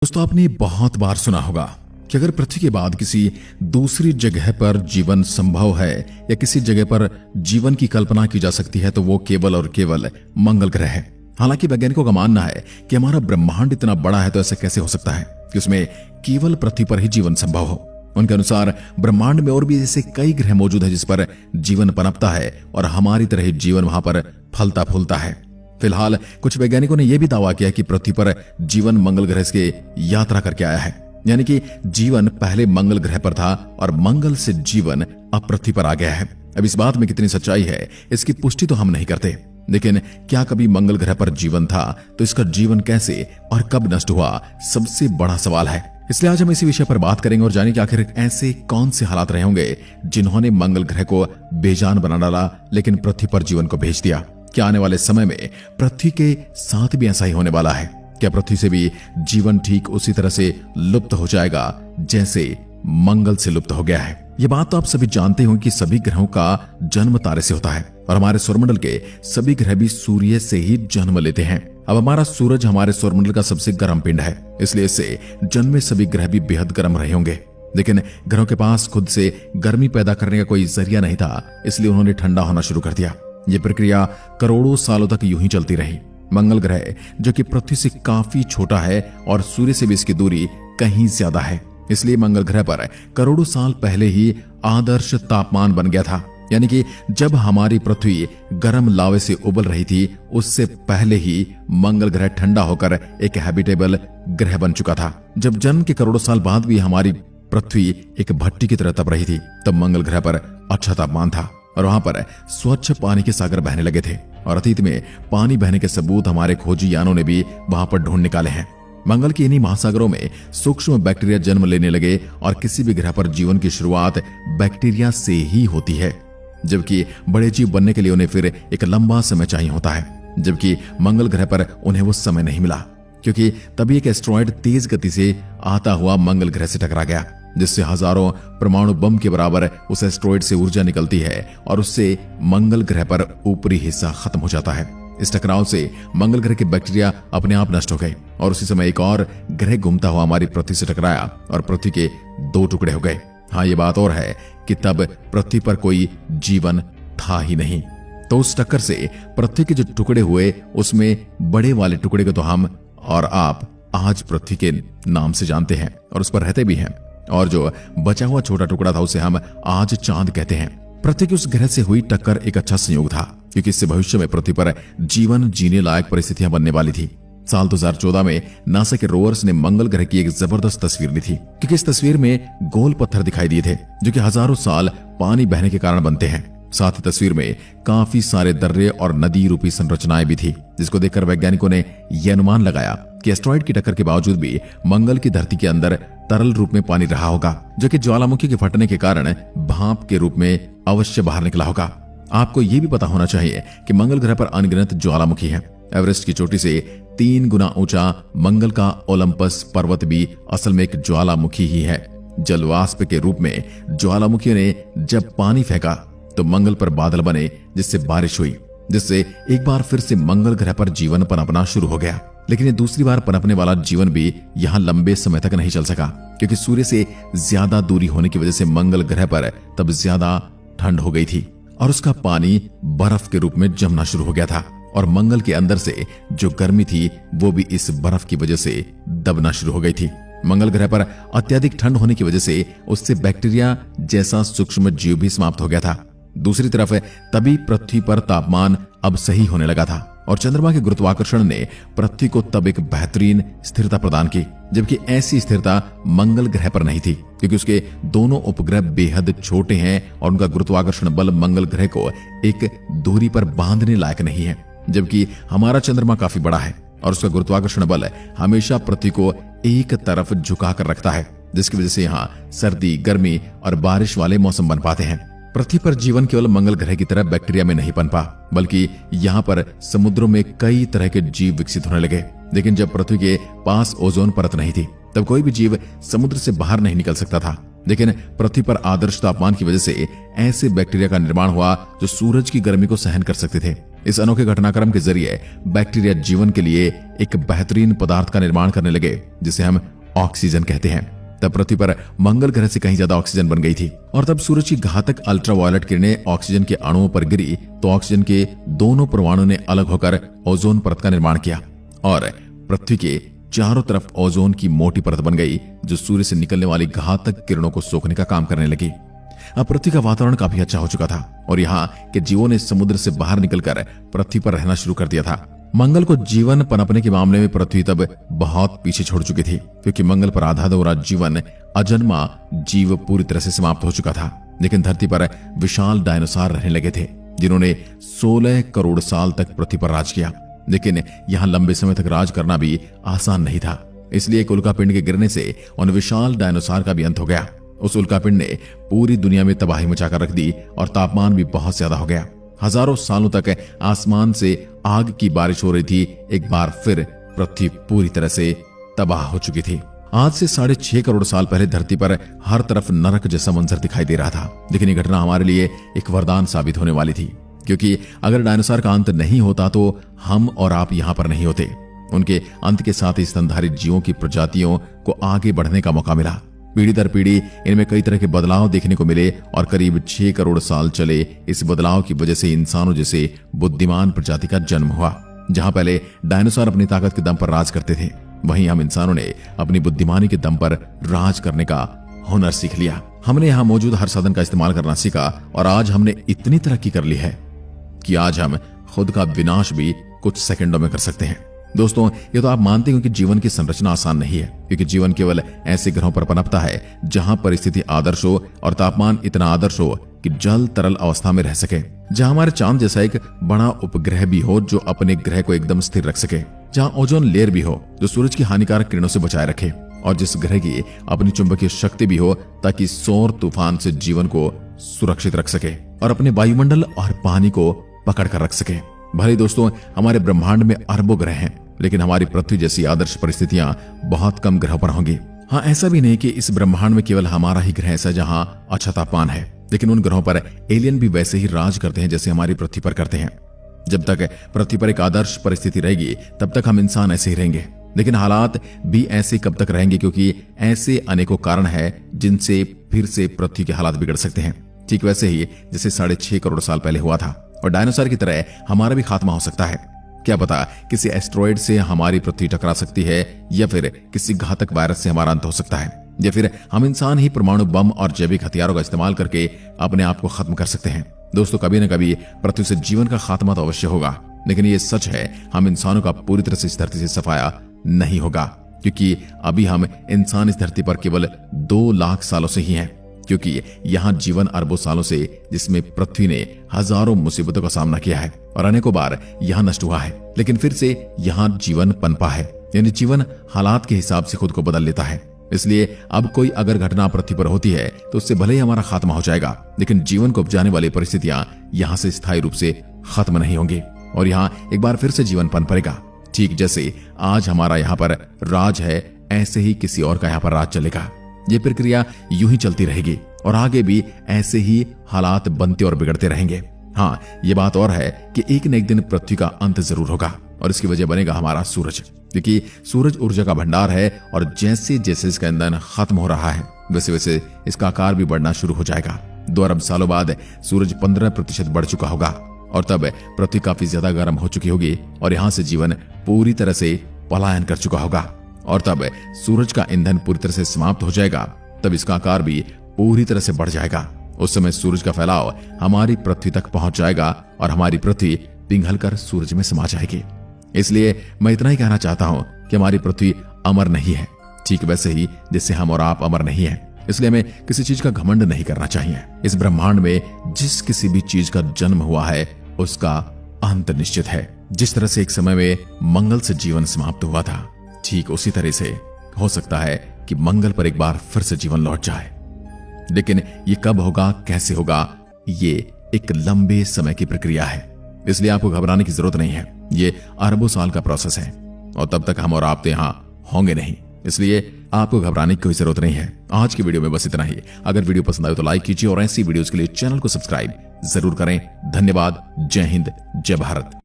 दोस्तों, आपने बहुत बार सुना होगा कि अगर पृथ्वी के बाद किसी दूसरी जगह पर जीवन संभव है या किसी जगह पर जीवन की कल्पना की जा सकती है तो वो केवल और केवल मंगल ग्रह है। हालांकि वैज्ञानिकों का मानना है कि हमारा ब्रह्मांड इतना बड़ा है तो ऐसा कैसे हो सकता है कि उसमें केवल पृथ्वी पर ही जीवन संभव हो। उनके अनुसार ब्रह्मांड में और भी ऐसे कई ग्रह मौजूद है जिस पर जीवन पनपता है और हमारी तरह ही जीवन वहां पर फलता फूलता है। फिलहाल कुछ वैज्ञानिकों ने यह भी दावा किया कि पृथ्वी पर जीवन मंगल ग्रह से यात्रा करके आया है, यानी कि जीवन पहले मंगल ग्रह पर था और मंगल से जीवन अब पृथ्वी पर आ गया है। अब इस बात में कितनी सच्चाई है इसकी पुष्टि तो हम नहीं करते, लेकिन क्या कभी मंगल ग्रह पर जीवन था तो इसका जीवन कैसे और कब नष्ट हुआ, सबसे बड़ा सवाल है। इसलिए आज हम इसी विषय पर बात करेंगे और जानेंगे आखिर ऐसे कौन से हालात रहे होंगे जिन्होंने मंगल ग्रह को बेजान बना डाला लेकिन पृथ्वी पर जीवन को भेज दिया। क्या आने वाले समय में पृथ्वी के साथ भी ऐसा ही होने वाला है? क्या पृथ्वी से भी जीवन ठीक उसी तरह से लुप्त हो जाएगा जैसे मंगल से लुप्त हो गया है? ये बात तो आप सभी जानते हो कि सभी ग्रहों का जन्म तारे से होता है और हमारे सौरमंडल के सभी ग्रह भी सूर्य से ही जन्म लेते हैं। अब हमारा सूरज हमारे सौरमंडल का सबसे गर्म पिंड है, इसलिए इससे जन्मे सभी ग्रह भी बेहद गर्म रहे होंगे। लेकिन ग्रहों के पास खुद से गर्मी पैदा करने का कोई जरिया नहीं था, इसलिए उन्होंने ठंडा होना शुरू कर दिया। ये प्रक्रिया करोड़ों सालों तक यूं ही चलती रही। मंगल ग्रह जो कि पृथ्वी से काफी छोटा है और सूर्य से भी इसकी दूरी कहीं ज्यादा है, इसलिए मंगल ग्रह पर करोड़ों साल पहले ही आदर्श तापमान बन गया था। यानी कि जब हमारी पृथ्वी गर्म लावे से उबल रही थी उससे पहले ही मंगल ग्रह ठंडा होकर एक हैबिटेबल ग्रह बन चुका था। जब जन्म के करोड़ों साल बाद भी हमारी पृथ्वी एक भट्टी की तरह तप रही थी तब मंगल ग्रह पर अच्छा तापमान था और वहां पर स्वच्छ पानी के सागर बहने लगे थे और अतीत में पानी बहने के सबूत हमारे खोजी यानों ने भी वहां पर ढूंढ निकाले हैं। मंगल के इन्हीं महासागरों में सूक्ष्म बैक्टीरिया जन्म लेने लगे और किसी भी ग्रह पर जीवन की शुरुआत बैक्टीरिया से ही होती है, जबकि बड़े जीव बनने के लिए उन्हें फिर एक लंबा समय चाहिए होता है। जबकि मंगल ग्रह पर उन्हें वो समय नहीं मिला क्योंकि तभी एक एस्ट्रॉयड तेज गति से आता हुआ मंगल ग्रह से टकरा गया, जिससे हजारों परमाणु बम के बराबर उस एस्ट्रॉयड से ऊर्जा निकलती है और उससे मंगल ग्रह पर ऊपरी हिस्सा खत्म हो जाता है। इस टकराव से मंगल ग्रह के बैक्टीरिया अपने आप नष्ट हो गए और उसी समय एक और ग्रह घूमता हुआ हमारी पृथ्वी से टकराया और पृथ्वी के दो टुकड़े हो गए। हाँ, ये बात और है कि तब पृथ्वी पर कोई जीवन था ही नहीं। तो उस टक्कर से पृथ्वी के जो टुकड़े हुए उसमें बड़े वाले टुकड़े को तो हम और आप आज पृथ्वी के नाम से जानते हैं और उस पर रहते भी हैं, और जो बचा हुआ छोटा टुकड़ा था उसे हम आज चांद कहते हैं। पृथ्वी की उस ग्रह से हुई टक्कर एक अच्छा संयोग था क्योंकि इससे भविष्य में पृथ्वी पर जीवन जीने लायक परिस्थितियां बनने वाली थी। साल 2014 में नासा के रोवर्स ने मंगल ग्रह की एक जबरदस्त तस्वीर ली थी क्योंकि इस तस्वीर में गोल पत्थर दिखाई दिए थे जो कि हजारों साल पानी बहने के कारण बनते हैं। साथ ही तस्वीर में काफी सारे दर्रे और नदी रूपी संरचनाएं भी थी, जिसको देखकर वैज्ञानिकों ने यह अनुमान लगाया कि एस्ट्रॉयड की टक्कर के बावजूद भी मंगल की धरती के अंदर तरल रूप में पानी रहा होगा जो कि ज्वालामुखी के फटने के कारण भाप के रूप में अवश्य बाहर निकला होगा। आपको यह भी पता होना चाहिए कि मंगल ग्रह पर अनगिनत ज्वालामुखी है। एवरेस्ट की चोटी से 3 गुना ऊंचा मंगल का ओलंपस पर्वत भी असल में एक ज्वालामुखी ही है। जलवाष्प के रूप में ज्वालामुखी ने जब पानी फेंका तो मंगल पर बादल बने, जिससे बारिश हुई, जिससे एक बार फिर से मंगल ग्रह पर जीवन पनपना शुरू हो गया। लेकिन ये दूसरी बार पनपने वाला जीवन भी यहाँ लंबे समय तक नहीं चल सका क्योंकि सूर्य से ज्यादा दूरी होने की वजह से मंगल ग्रह पर तब ज्यादा ठंड हो गई थी और उसका पानी बर्फ के रूप में जमना शुरू हो गया था और मंगल के अंदर से जो गर्मी थी वो भी इस बर्फ की वजह से दबना शुरू हो गई थी। मंगल ग्रह पर अत्यधिक ठंड होने की वजह से उससे बैक्टीरिया जैसा सूक्ष्म जीव भी समाप्त हो गया था। दूसरी तरफ तभी पृथ्वी पर तापमान अब सही होने लगा था और चंद्रमा के गुरुत्वाकर्षण ने पृथ्वी को तब एक बेहतरीन स्थिरता प्रदान की, जबकि ऐसी स्थिरता मंगल ग्रह पर नहीं थी क्योंकि उसके दोनों उपग्रह बेहद छोटे हैं और उनका गुरुत्वाकर्षण बल मंगल ग्रह को एक दूरी पर बांधने लायक नहीं है, जबकि हमारा चंद्रमा काफी बड़ा है और उसका गुरुत्वाकर्षण बल हमेशा पृथ्वी को एक तरफ झुका कर रखता है, जिसकी वजह से यहाँ सर्दी, गर्मी और बारिश वाले मौसम बन पाते हैं। पृथ्वी पर जीवन केवल मंगल ग्रह की तरह बैक्टीरिया में नहीं पनपा, बल्कि यहाँ पर समुद्रों में कई तरह के जीव विकसित होने लगे। लेकिन जब पृथ्वी के पास ओजोन परत नहीं थी तब कोई भी जीव समुद्र से बाहर नहीं निकल सकता था। लेकिन पृथ्वी पर आदर्श तापमान की वजह से ऐसे बैक्टीरिया का निर्माण हुआ जो सूरज की गर्मी को सहन कर सकते थे इस अनोखे घटनाक्रम के जरिए बैक्टीरिया जीवन के लिए एक बेहतरीन पदार्थ का निर्माण करने लगे जिसे हम ऑक्सीजन कहते हैं। तब पृथ्वी पर मंगल ग्रह से कहीं ज्यादा ऑक्सीजन बन गई थी और तब सूरज की घातक अल्ट्रावायलेट किरणें ऑक्सीजन के अणुओं पर गिरी तो ऑक्सीजन के दोनों परमाणु ने अलग होकर ओजोन परत का निर्माण किया और पृथ्वी के चारों तरफ ओजोन की मोटी परत बन गई जो सूर्य से निकलने वाली घातक किरणों को सोखने का काम करने लगी। अब पृथ्वी का वातावरण काफी अच्छा हो चुका था और यहाँ के जीवों ने समुद्र से बाहर निकलकर पृथ्वी पर रहना शुरू कर दिया था। मंगल को जीवन पनपने के मामले में पृथ्वी तब बहुत पीछे छोड़ चुकी थी क्योंकि मंगल पर आधा अधूरा जीवन अजन्मा जीव पूरी तरह से समाप्त हो चुका था। लेकिन धरती पर विशाल डायनासोर रहने लगे थे जिन्होंने 16 करोड़ साल तक पृथ्वी पर राज किया। लेकिन यहाँ लंबे समय तक राज करना भी आसान नहीं था, इसलिए एक उल्कापिंड के गिरने से उन विशाल डायनासोर का भी अंत हो गया। उस उल्कापिंड ने पूरी दुनिया में तबाही मचाकर रख दी और तापमान भी बहुत ज्यादा हो गया। हजारों सालों तक आसमान से आग की बारिश हो रही थी। एक बार फिर पृथ्वी पूरी तरह से तबाह हो चुकी थी। आज से 6.5 करोड़ साल पहले धरती पर हर तरफ नरक जैसा मंजर दिखाई दे रहा था। लेकिन ये घटना हमारे लिए एक वरदान साबित होने वाली थी क्योंकि अगर डायनासोर का अंत नहीं होता तो हम और आप यहाँ पर नहीं होते। उनके अंत के साथ ही स्तनधारी जीवों की प्रजातियों को आगे बढ़ने का मौका मिला। पीढ़ी दर पीढ़ी इनमें कई तरह के बदलाव देखने को मिले और करीब 6 करोड़ साल चले इस बदलाव की वजह से इंसानों जैसे बुद्धिमान प्रजाति का जन्म हुआ। जहां पहले डायनासोर अपनी ताकत के दम पर राज करते थे, वहीं हम इंसानों ने अपनी बुद्धिमानी के दम पर राज करने का हुनर सीख लिया। हमने यहाँ मौजूद हर साधन का इस्तेमाल करना सीखा और आज हमने इतनी तरक्की कर ली है कि आज हम खुद का विनाश भी कुछ सेकंडों में कर सकते हैं। दोस्तों, ये तो आप मानते हो कि जीवन की संरचना आसान नहीं है क्योंकि जीवन केवल ऐसे ग्रहों पर पनपता है जहां परिस्थिति आदर्श हो और तापमान इतना आदर्श हो कि जल तरल अवस्था में रह सके, जहां हमारे चांद जैसा एक बड़ा उपग्रह भी हो जो अपने ग्रह को एकदम स्थिर रख सके, जहां ओजोन लेयर भी हो जो सूरज की हानिकारक किरणों से बचाए रखे और जिस ग्रह की अपनी चुंबकीय शक्ति भी हो ताकि सौर तूफान से जीवन को सुरक्षित रख सके और अपने वायुमंडल और पानी को पकड़ कर रख सके। भले दोस्तों हमारे ब्रह्मांड में अरबों ग्रह हैं, लेकिन हमारी पृथ्वी जैसी आदर्श परिस्थितियां बहुत कम ग्रहों पर होंगी। हाँ, ऐसा भी नहीं कि इस ब्रह्मांड में केवल हमारा ही ग्रह ऐसा जहां अच्छा तापमान है, लेकिन उन ग्रहों पर एलियन भी वैसे ही राज करते हैं जैसे हमारी पृथ्वी पर करते हैं। जब तक पृथ्वी पर एक आदर्श परिस्थिति रहेगी तब तक हम इंसान ऐसे ही रहेंगे, लेकिन हालात भी ऐसे कब तक रहेंगे क्योंकि ऐसे अनेकों कारण है जिनसे फिर से पृथ्वी के हालात बिगड़ सकते हैं। ठीक वैसे ही जैसे 6.5 करोड़ साल पहले हुआ था और डायनासोर की तरह हमारा भी खात्मा हो सकता है। क्या पता किसी एस्ट्रॉइड से हमारी पृथ्वी टकरा सकती है या फिर किसी घातक वायरस से हमारा अंत हो सकता है या फिर हम इंसान ही परमाणु बम और जैविक हथियारों का इस्तेमाल करके अपने आप को खत्म कर सकते हैं। दोस्तों, कभी न कभी पृथ्वी से जीवन का खात्मा तो अवश्य होगा, लेकिन ये सच है हम इंसानों का पूरी तरह से इस धरती से सफाया नहीं होगा क्योंकि अभी हम इंसान इस धरती पर केवल 2 लाख सालों से ही हैं, क्योंकि यहाँ जीवन अरबों सालों से जिसमें पृथ्वी ने हजारों मुसीबतों का सामना किया है और अनेकों बार यहाँ नष्ट हुआ है, लेकिन फिर से यहाँ जीवन पनपा है। यानी जीवन हालात के हिसाब से खुद को बदल लेता है। इसलिए अब कोई अगर घटना पृथ्वी पर होती है तो उससे भले ही हमारा खात्मा हो जाएगा, लेकिन जीवन को उपजाने वाली परिस्थितियां यहाँ से स्थायी रूप से खत्म नहीं होंगी और यहाँ एक बार फिर से जीवन पन पड़ेगा। ठीक जैसे आज हमारा यहाँ पर राज है, ऐसे ही किसी और का यहाँ पर राज चलेगा। ये प्रक्रिया यूं ही चलती रहेगी और आगे भी ऐसे ही हालात बनते और बिगड़ते रहेंगे। हाँ, ये बात और है कि एक न एक दिन पृथ्वी का अंत जरूर होगा और इसकी वजह बनेगा हमारा सूरज, क्योंकि सूरज ऊर्जा का भंडार है और जैसे जैसे इसका ईंधन खत्म हो रहा है वैसे वैसे इसका आकार भी बढ़ना शुरू हो जाएगा। 2 अरब सालों बाद सूरज 15% बढ़ चुका होगा और तब पृथ्वी काफी ज्यादा गर्म हो चुकी होगी और यहाँ से जीवन पूरी तरह से पलायन कर चुका होगा और तब सूरज का ईंधन पूरी तरह से समाप्त हो जाएगा। तब इसका आकार भी पूरी तरह से बढ़ जाएगा। उस समय सूरज का फैलाव हमारी पृथ्वी तक पहुंच जाएगा और हमारी पृथ्वी पिघलकर सूरज में समा जाएगी। इसलिए मैं इतना ही कहना चाहता हूं कि हमारी पृथ्वी अमर नहीं है, ठीक वैसे ही जिससे हम और आप अमर नहीं है। इसलिए हमें किसी चीज का घमंड नहीं करना चाहिए। इस ब्रह्मांड में जिस किसी भी चीज का जन्म हुआ है उसका अंत निश्चित है। जिस तरह से एक समय में मंगल से जीवन समाप्त हुआ था, ठीक उसी तरह से हो सकता है कि मंगल पर एक बार फिर से जीवन लौट जाए। लेकिन ये कब होगा, कैसे होगा, ये एक लंबे समय की प्रक्रिया है। इसलिए आपको घबराने की जरूरत नहीं है। ये अरबों साल का प्रोसेस है और तब तक हम और आप तो यहां होंगे नहीं। इसलिए आपको घबराने की कोई जरूरत नहीं है। आज की वीडियो में बस इतना ही। अगर वीडियो पसंद आए तो लाइक कीजिए और ऐसी वीडियोस के लिए चैनल को सब्सक्राइब जरूर करें। धन्यवाद। जय हिंद, जय भारत।